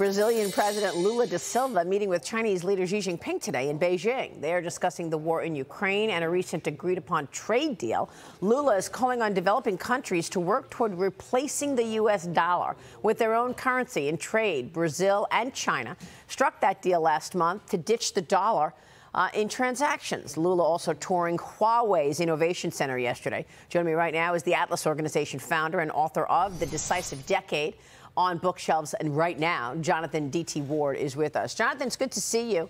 Brazilian President Lula da Silva meeting with Chinese leader Xi Jinping today in Beijing. They are discussing the war in Ukraine and a recent agreed-upon trade deal. Lula is calling on developing countries to work toward replacing the U.S. dollar with their own currency in trade. Brazil and China struck that deal last month to ditch the dollar in transactions. Lula also touring Huawei's Innovation Center yesterday. Joining me right now is the Atlas Organization founder and author of The Decisive Decade, on bookshelves, and right now, Jonathan D.T. Ward is with us. Jonathan, it's good to see you.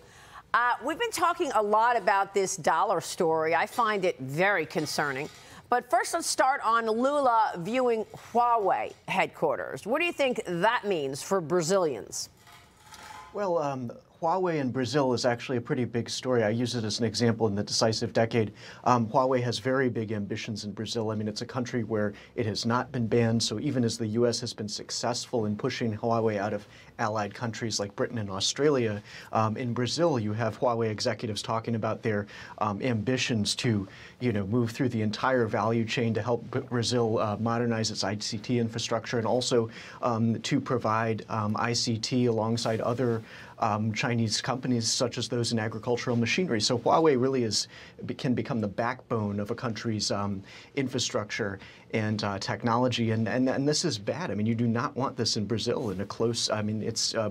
We've been talking a lot about this dollar story. I find it very concerning. But first, let's start on Lula viewing Huawei headquarters. What do you think that means for Brazilians? Well, Huawei in Brazil is actually a pretty big story. I use it as an example in The Decisive Decade. Huawei has very big ambitions in Brazil. I mean, it's a country where it has not been banned. So even as the U.S. has been successful in pushing Huawei out of allied countries like Britain and Australia, in Brazil, you have Huawei executives talking about their ambitions to, move through the entire value chain to help Brazil modernize its ICT infrastructure, and also to provide ICT alongside other Chinese companies, such as those in agricultural machinery. So Huawei really can become the backbone of a country's infrastructure and technology, and this is bad. I mean, you do not want this in Brazil. In a close, I mean,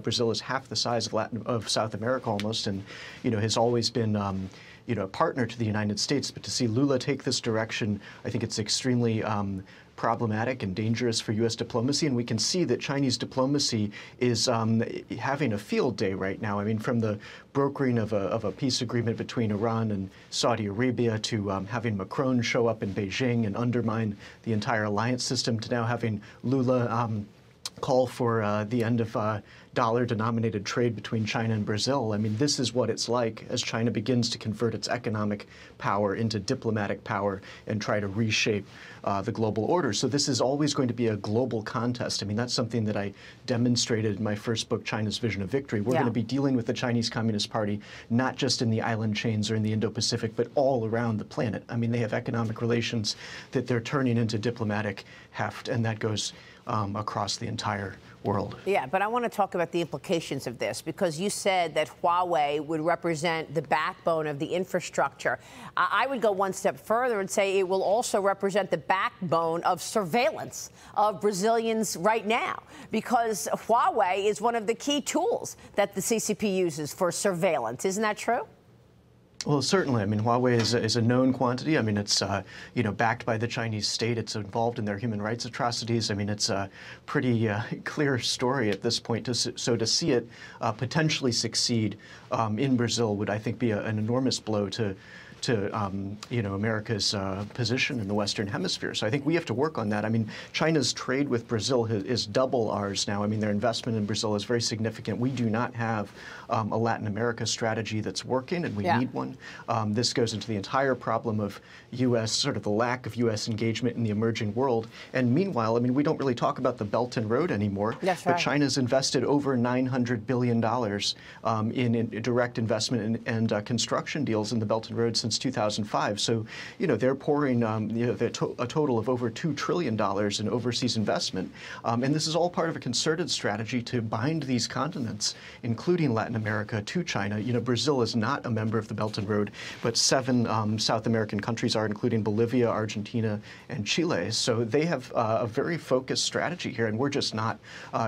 Brazil is half the size of South America almost, and has always been a partner to the United States. But to see Lula take this direction, I think it's extremely problematic and dangerous for U.S. diplomacy, and we can see that Chinese diplomacy is having a field day right now. I mean, from the brokering of a peace agreement between Iran and Saudi Arabia to having Macron show up in Beijing and undermine the entire alliance system, to now having Lula call for the end of dollar-denominated trade between China and Brazil. I mean, this is what it's like as China begins to convert its economic power into diplomatic power and try to reshape the global order. So this is always going to be a global contest. I mean, that's something that I demonstrated in my first book, China's Vision of Victory. We're going to be dealing with the Chinese Communist Party, not just in the island chains or in the Indo-Pacific, but all around the planet. I mean, they have economic relations that they're turning into diplomatic heft, and that goes across the entire world. Yeah, but I want to talk about the implications of this, because you said that Huawei would represent the backbone of the infrastructure. I would go one step further and say it will also represent the backbone of surveillance of Brazilians right now, because Huawei is one of the key tools that the CCP uses for surveillance. Isn't that true? Well, certainly. I mean, Huawei is a known quantity. I mean, it's, backed by the Chinese state. It's involved in their human rights atrocities. I mean, it's a pretty clear story at this point. So to see it potentially succeed in Brazil would, I think, be an enormous blow to America's position in the Western Hemisphere. So I think we have to work on that. I mean, China's trade with Brazil is double ours now. I mean, their investment in Brazil is very significant. We do not have a Latin America strategy that's working, and we need one. This goes into the entire problem of U.S., sort of the lack of U.S. engagement in the emerging world. And meanwhile, I mean, we don't really talk about the Belt and Road anymore. That's but right. China's invested over $900 billion in direct investment and construction deals in the Belt and Road since 2005. So, they're pouring a total of over $2 trillion in overseas investment. And this is all part of a concerted strategy to bind these continents, including Latin America, to China. Brazil is not a member of the Belt and Road, but 7 South American countries are, including Bolivia, Argentina, and Chile. So they have a very focused strategy here, and we're just not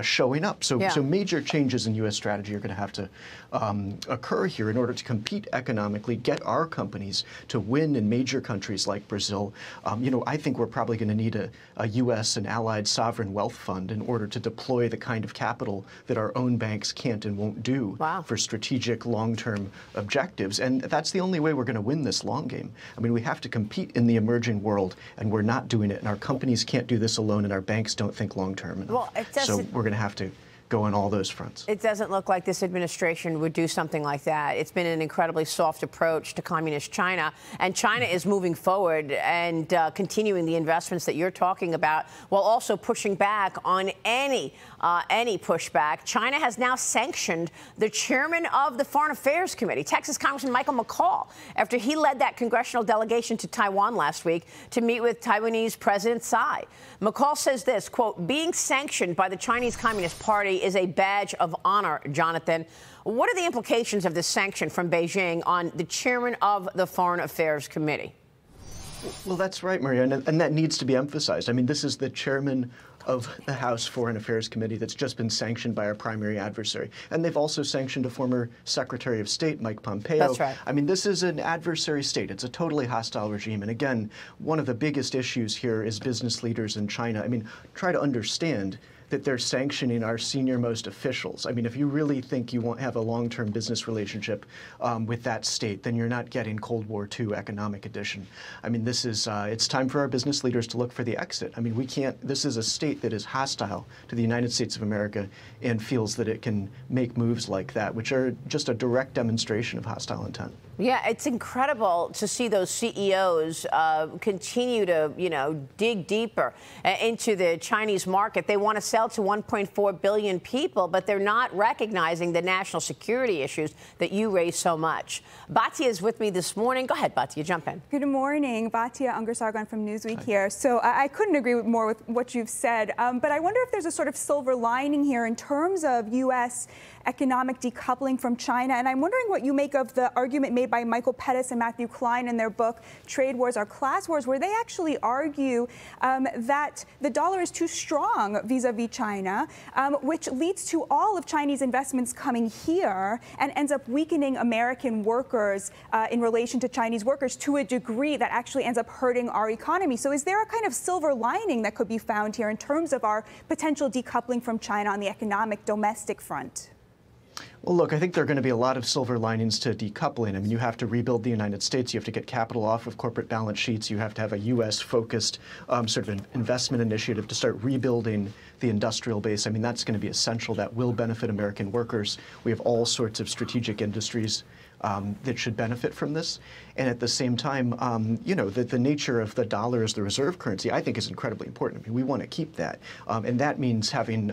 showing up. So major changes in U.S. strategy are going to have to occur here in order to compete economically, get our companies to win in major countries like Brazil. I think we're probably going to need a U.S. and allied sovereign wealth fund in order to deploy the kind of capital that our own banks can't and won't do for strategic long-term objectives. And that's the only way we're going to win this long game. I mean, we have to compete in the emerging world, and we're not doing it. And our companies can't do this alone, and our banks don't think long-term enough. So we're going to have to go on all those fronts. It doesn't look like this administration would do something like that. It's been an incredibly soft approach to communist China, and China is moving forward and continuing the investments that you're talking about, while also pushing back on any pushback. China has now sanctioned the chairman of the Foreign Affairs Committee, Texas Congressman Michael McCaul, after he led that congressional delegation to Taiwan last week to meet with Taiwanese President Tsai. McCaul says this, quote, "Being sanctioned by the Chinese Communist Party neutrality is a badge of honor, Jonathan. What are the implications of this sanction from Beijing on the chairman of the Foreign Affairs Committee? Well, that's right, Maria, and that needs to be emphasized. I mean, this is the chairman of the House Foreign Affairs Committee that's just been sanctioned by our primary adversary. And they've also sanctioned a former Secretary of State, Mike Pompeo. That's right. I mean, this is an adversary state. It's a totally hostile regime. And again, one of the biggest issues here is business leaders in China. I mean, try to understand that they're sanctioning our senior-most officials. I mean, if you really think you won't have a long-term business relationship with that state, then you're not getting Cold War II economic edition. I mean, this is, it's time for our business leaders to look for the exit. I mean, we can't, this is a state that is hostile to the United States of America and feels that it can make moves like that, which are just a direct demonstration of hostile intent. Yeah, it's incredible to see those CEOs continue to, dig deeper into the Chinese market. They want to sell to 1.4 billion people, but they're not recognizing the national security issues that you raise so much. Batya is with me this morning. Go ahead, Batya, jump in. Good morning. Batya Ungar-Sargon from Newsweek here. So I couldn't agree more with what you've said, but I wonder if there's a sort of silver lining here in terms of U.S. economic decoupling from China. And I'm wondering what you make of the argument made by Michael Pettis and Matthew Klein in their book, Trade Wars Are Class Wars, where they actually argue that the dollar is too strong vis-a-vis China, which leads to all of Chinese investments coming here and ends up weakening American workers in relation to Chinese workers to a degree that actually ends up hurting our economy. So is there a kind of silver lining that could be found here in terms of our potential decoupling from China on the economic domestic front? Well, look, I think there are going to be a lot of silver linings to decoupling. I mean, you have to rebuild the United States. You have to get capital off of corporate balance sheets. You have to have a U.S.-focused sort of investment initiative to start rebuilding the industrial base. I mean, that's going to be essential. That will benefit American workers. We have all sorts of strategic industries that should benefit from this. And at the same time, the nature of the dollar as the reserve currency, I think, is incredibly important. I mean, we want to keep that. And that means having,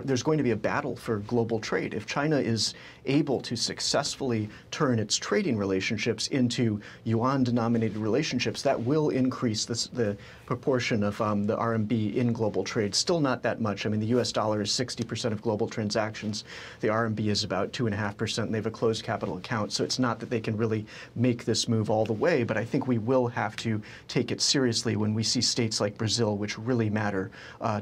there's going to be a battle for global trade. If China is able to successfully turn its trading relationships into yuan-denominated relationships, that will increase the proportion of the RMB in global trade. Still not that much. I mean, the U.S. dollar is 60% of global transactions. The RMB is about 2.5%, and they have a closed capital account. So it's not that they can really make this move all the way, but I think we will have to take it seriously when we see states like Brazil, which really matter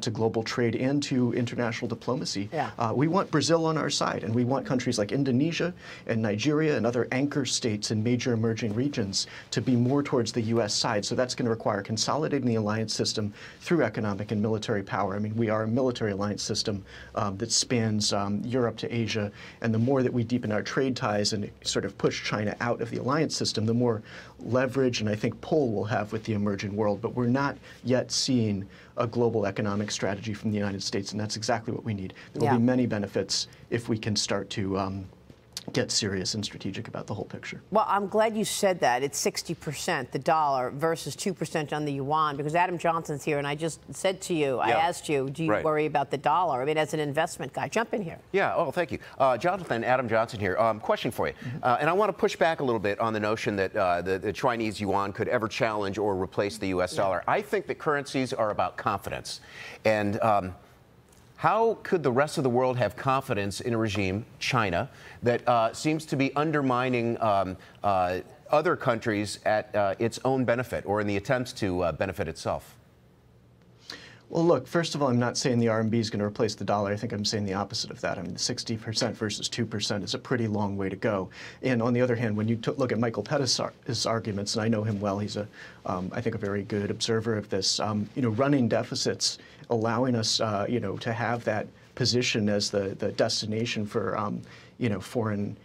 to global trade and to international diplomacy. Yeah. We want Brazil on our side, and we want countries like Indonesia and Nigeria and other anchor states in major emerging regions to be more towards the U.S. side. So that's going to require consolidating the alliance system through economic and military power. I mean, we are a military alliance system that spans Europe to Asia, and the more that we deepen our trade ties and sort of push China out of the alliance system, the more leverage and I think pull we'll have with the emerging world. But we're not yet seeing a global economic strategy from the United States, and that's exactly what we need. There will be many benefits if we can start to get serious and strategic about the whole picture. Well, I'm glad you said that. It's 60%, the dollar, versus 2% on the yuan, because Adam Johnson's here, and I just said to you, I asked you, do you worry about the dollar? I mean, as an investment guy, jump in here. Yeah, oh, thank you. Jonathan, Adam Johnson here. Question for you. And I want to push back a little bit on the notion that the Chinese yuan could ever challenge or replace the U.S. dollar. I think that currencies are about confidence. And how could the rest of the world have confidence in a regime, China, that seems to be undermining other countries at its own benefit or in the attempts to benefit itself? Well, look, first of all, I'm not saying the RMB is going to replace the dollar. I think I'm saying the opposite of that. I mean, 60% versus 2% is a pretty long way to go. And on the other hand, when you look at Michael Pettis' arguments, and I know him well, he's I think, a very good observer of this, running deficits, allowing us, to have that position as the destination for, foreign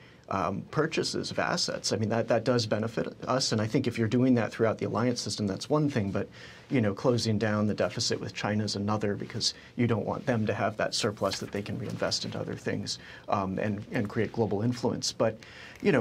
purchases of assets. I mean, that does benefit us. And I think if you're doing that throughout the alliance system, that's one thing. But, closing down the deficit with China is another, because you don't want them to have that surplus that they can reinvest into other things and create global influence. But,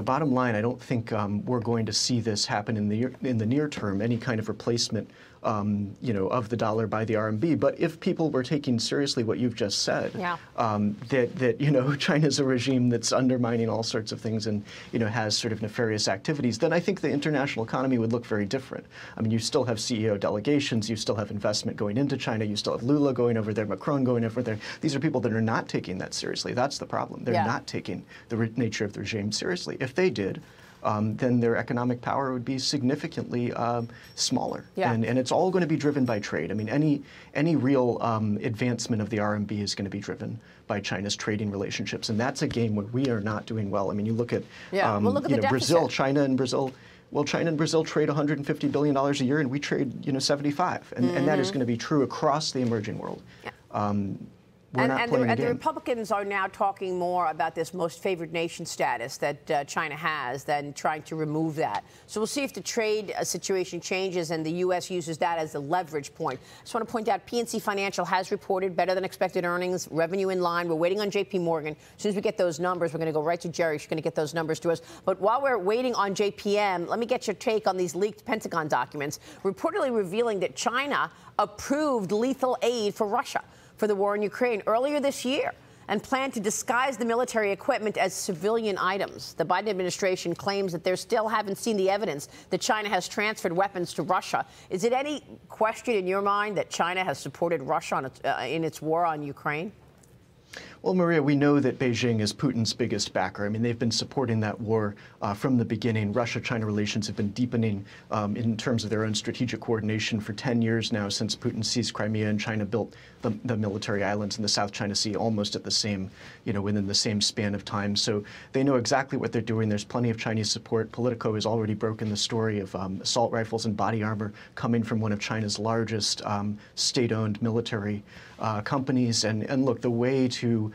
bottom line, I don't think we're going to see this happen in the near term, any kind of replacement of the dollar by the RMB. But if people were taking seriously what you've just said, that China's a regime that's undermining all sorts of things and has sort of nefarious activities, then I think the international economy would look very different. I mean, you still have CEO delegations. relations. You still have investment going into China. You still have Lula going over there, Macron going over there. These are people that are not taking that seriously. That's the problem. They're not taking the nature of the regime seriously. If they did, then their economic power would be significantly smaller. Yeah. And it's all going to be driven by trade. I mean, any real advancement of the RMB is going to be driven by China's trading relationships. And that's a game where we are not doing well. I mean, you look at, Brazil, China and Brazil. Well, China and Brazil trade $150 billion a year, and we trade, 75. And that is going to be true across the emerging world. Yeah. The Republicans are now talking more about this most favored nation status that China has than trying to remove that. So we'll see if the trade situation changes and the U.S. uses that as a leverage point. I just want to point out PNC Financial has reported better than expected earnings, revenue in line. We're waiting on J.P. Morgan. As soon as we get those numbers, we're going to go right to Jerry. She's going to get those numbers to us. But while we're waiting on JPM, let me get your take on these leaked Pentagon documents reportedly revealing that China approved lethal aid for Russia for the war in Ukraine earlier this year and planned to disguise the military equipment as civilian items. The Biden administration claims that they still haven't seen the evidence that China has transferred weapons to Russia. Is it any question in your mind that China has supported Russia in its war on Ukraine? Well, Maria, we know that Beijing is Putin's biggest backer. I mean, they've been supporting that war from the beginning. Russia-China relations have been deepening in terms of their own strategic coordination for 10 years now, since Putin seized Crimea and China built the military islands in the South China Sea almost at the same, within the same span of time. So they know exactly what they're doing. There's plenty of Chinese support. Politico has already broken the story of assault rifles and body armor coming from one of China's largest state-owned military companies. And look, the way to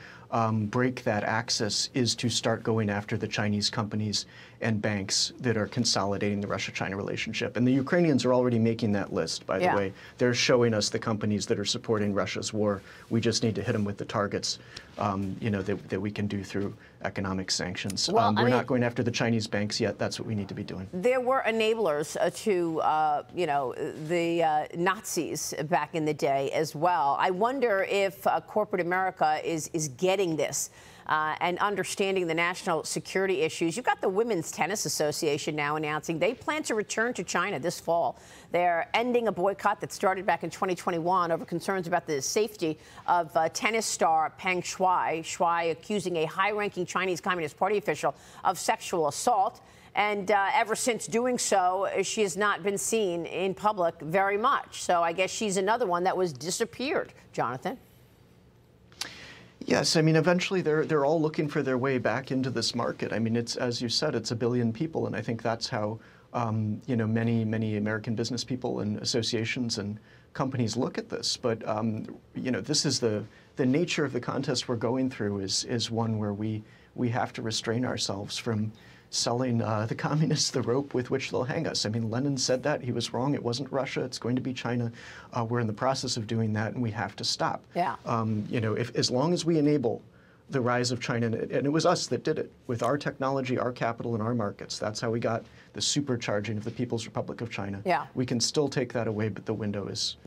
break that axis is to start going after the Chinese companies and banks that are consolidating the Russia-China relationship. And the Ukrainians are already making that list, by the way. They're showing us the companies that are supporting Russia's war. We just need to hit them with the targets, that we can do through economic sanctions. Well, we're not going after the Chinese banks yet. That's what we need to be doing. There were enablers to, the Nazis back in the day as well. I wonder if corporate America is getting this. And understanding the national security issues. You've got the Women's Tennis Association now announcing they plan to return to China this fall. They're ending a boycott that started back in 2021 over concerns about the safety of tennis star Peng Shuai. Shuai accusing a high-ranking Chinese Communist Party official of sexual assault. And ever since doing so, she has not been seen in public very much. So I guess she's another one that was disappeared, Jonathan. Yes, I mean, eventually they're all looking for their way back into this market. I mean, it's, as you said, it's 1 billion people, and I think that's how many American business people and associations and companies look at this. But this is the nature of the contest we're going through is one where we have to restrain ourselves from selling the communists the rope with which they'll hang us. I mean, Lenin said that. He was wrong. It wasn't Russia. It's going to be China. We're in the process of doing that, and we have to stop. Yeah. As long as we enable the rise of China, and it was us that did it with our technology, our capital, and our markets. That's how we got the supercharging of the People's Republic of China. Yeah. We can still take that away, but the window is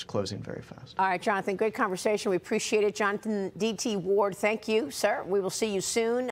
closing very fast. All right, Jonathan, great conversation. We appreciate it. Jonathan D.T. Ward, thank you, sir. We will see you soon.